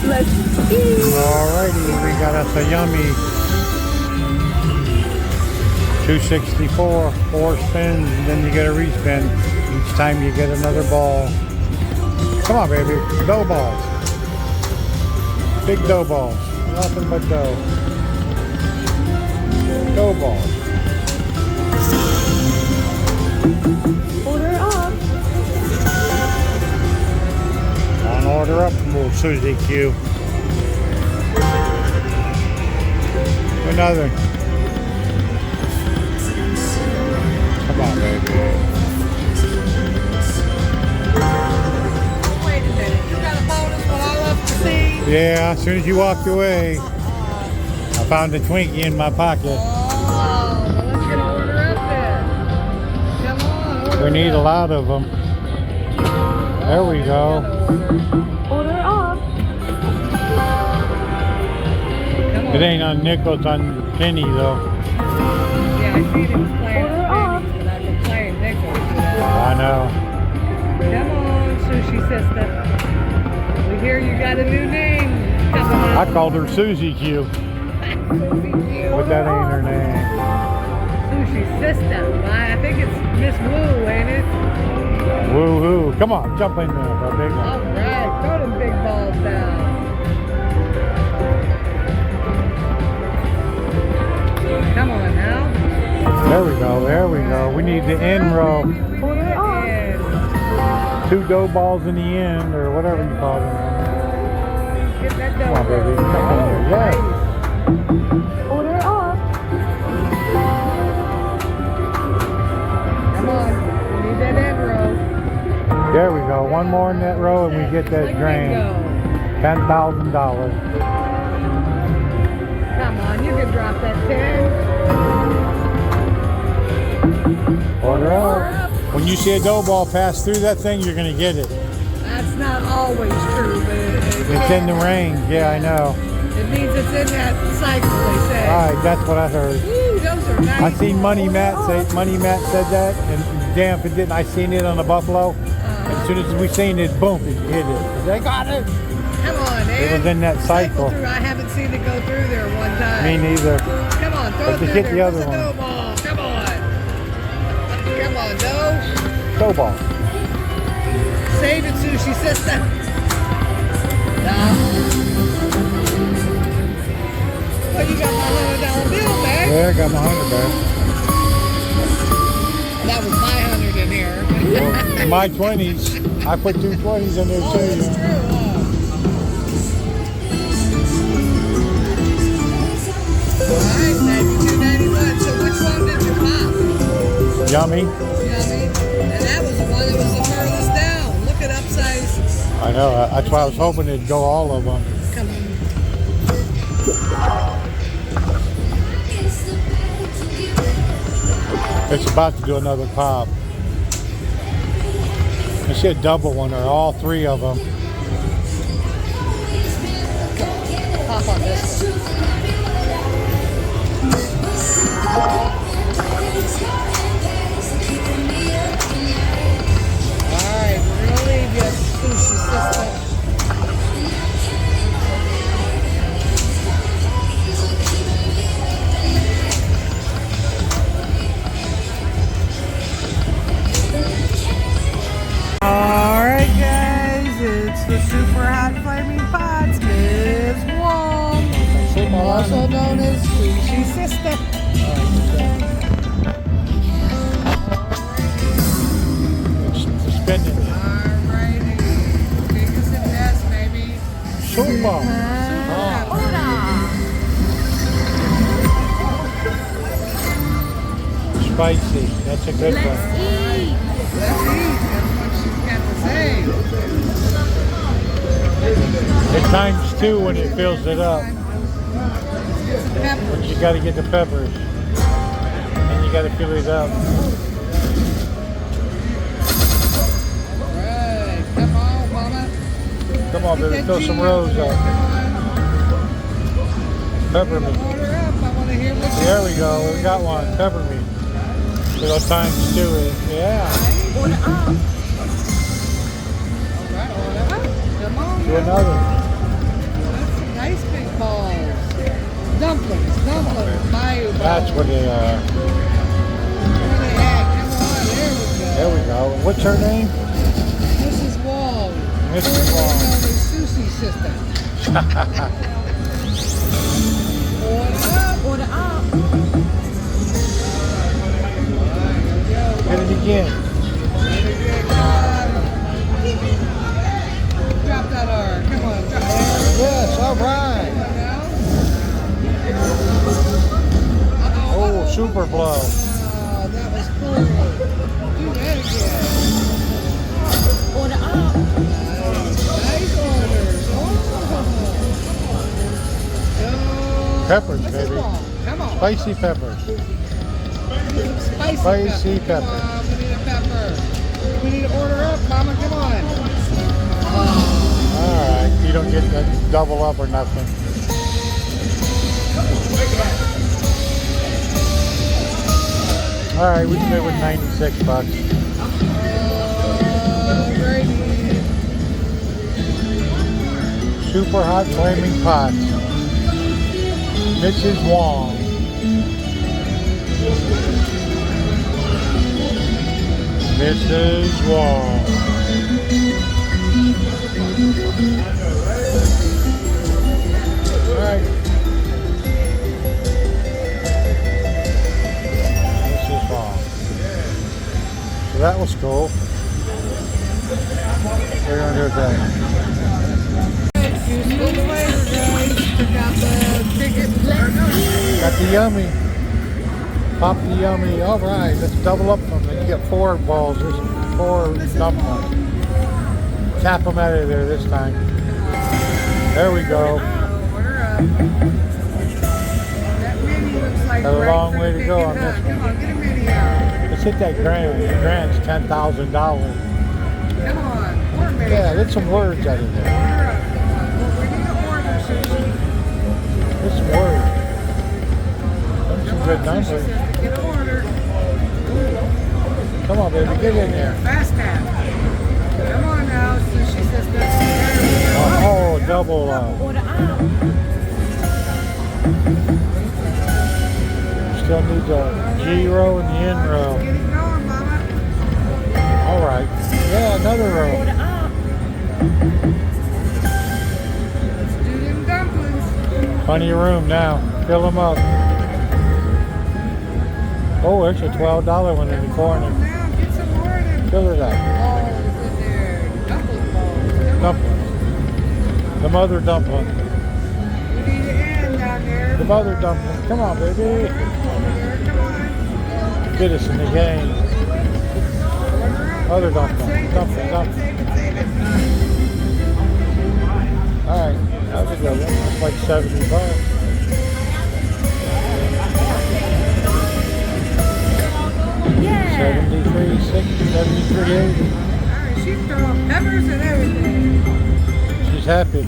Let's eat. Alrighty, we got us a yummy 264, 4 spins, and then you get a respin. Each time you get another ball. Come on, baby. Dough balls. Big dough balls. Nothing but dough. Dough balls. Order up. On order up from little Susie Q. Another. Come on, baby. Wait a minute, you got a bonus what I love to see? Yeah, as soon as you walked away, I found a Twinkie in my pocket. Oh, well, let's get an order up there. Come on, order We need a lot of them. There we go. Order up. Come on. It ain't on nickel, it's on penny though. Yeah, I see him playing Order on up. pennies, but I've been playing nickels. I know. Come on, sushi sister. We hear you got a new name coming I up. called her Susie Q, but that ain't her name. Sushi sister. I think it's Miss Woo, ain't it? Woo-hoo. Come on, jump in there, a big one. All right, throw them big balls down. Come on now. There we go, there we go. We need the end row. Order up. Yes. 2 dough balls in the end, or whatever you call them. Get that dough. Come on, baby. Come on here. Yes. Order up. Come on. We need that end row. There we go. One more in that row, and we get that drain. $10,000. Come on, you can drop that 10. Order up. When you see a dough ball pass through that thing, you're going to get it. That's not always true, but It's in the range. Yeah, I know. it means it's in that cycle, they say. All right, that's what I heard. Ooh, those are nice. I seen Money Matt said that, and damn if it didn't. I seen it on the Buffalo. As soon as we seen it, boom, it hit it. They got it. Come on, It Ed. was in that cycle. Through. I haven't seen it go through there one time. Me neither. Come on, throw But it just through hit there. the other What's one. a dough ball? Come on. Come on, dough. Dough ball. Save it, sushi sister. Nah. Well, you got my $100 bill back. Yeah, I got my 100 back. That was my 100 in here. Well, my 20s. I put 2 20s in there Oh, too. that's true, huh? All right, $92.91. So which one did you pop? Yummy. Yummy. And that was the one that was the furthest down. Look at upsize. I know. That's why I was hoping it'd go all of them. Come on. It's about to do another pop. I see a double one or all 3 of them. Pop on this one. All right, we're gonna leave you, sushi sister. All right, guys, it's the super hot flaming pots, Ms. Wong, also known as Sushi Sister. Spending it. Alrighty, biggest and best, baby. Super. Spicy. That's a good one. Let's eat. Let's eat. That's what she's got to say. It times 2 when it fills it up. Pepper. But you got to get the peppers. And you got to fill it up. Alright, come on, mama. Come on, baby. Fill some rows up. Peppermint. Order up. I want to hear what you There we go. We got one. Peppermint. Little times 2 it. Yeah. Order up. Alright, order up. Come on. Do another. Come on, Bayou balls. That's what they are. Where they at? Come on, There we go. What's her name? Mrs. Wong. Mrs. Wong. The sushi sister. Order up. Get it again. Drop that R. Come on, drop that Yes, all right. Oh, super blow. Oh, that was cool. Do that again. Order up. Nice orders. Oh. Peppers, Mrs. baby. Wong, come on. Spicy peppers. Spicy Spicy pepper. pepper. Come on, we need a pepper. We need to order up, Mama. Come on. All right. You don't get that double up or nothing. All right, we can live with $96. Alrighty. Super hot flaming pots. Mrs. Wong. Mrs. Wong. All right. Mrs. Wong. So that was cool. We're gonna do it then. Few minutes later, guys, took out the ticket. Got the yummy. Pop the yummy. All right, let's double up from it. You get 4 balls. There's 4 dumplings. Tap them out of there this time. There we go. Order up. That mini looks like Got a right long for way to go on picking this up. one. Come on, get a mini out. Let's hit that grand. The grand's $10,000. Come on, more mini. Yeah, get some words out of there. Order up. Come on. Well, we need to order sushi. Get some words. That's some good Come on, sushi numbers. sister, get an order. Come on, baby, get in there. Fast tap. Come on now, sushi sister. Oh, double. Order up. Still need the G row and the N row. Get it going, Mama. All right. Yeah, another row. Order up. Let's do them dumplings. Plenty of room now. Fill them up. Oh, there's a $12 one in the corner. Now, get some more of them Fill it up. balls in there. Dumpling balls. Come on. Dumplings. The mother dumpling. We need an end down there. The mother dumpling. Come on, baby. Over there. Come on. Get us in the game. Order up. Mother Come on, dumpling. save it, Dumpling, save it, dumpling. save it, save it. All right. That was a good one. That's like $70. Yeah. 73, 60, 73, 80. All right, she's throwing peppers and everything. She's happy.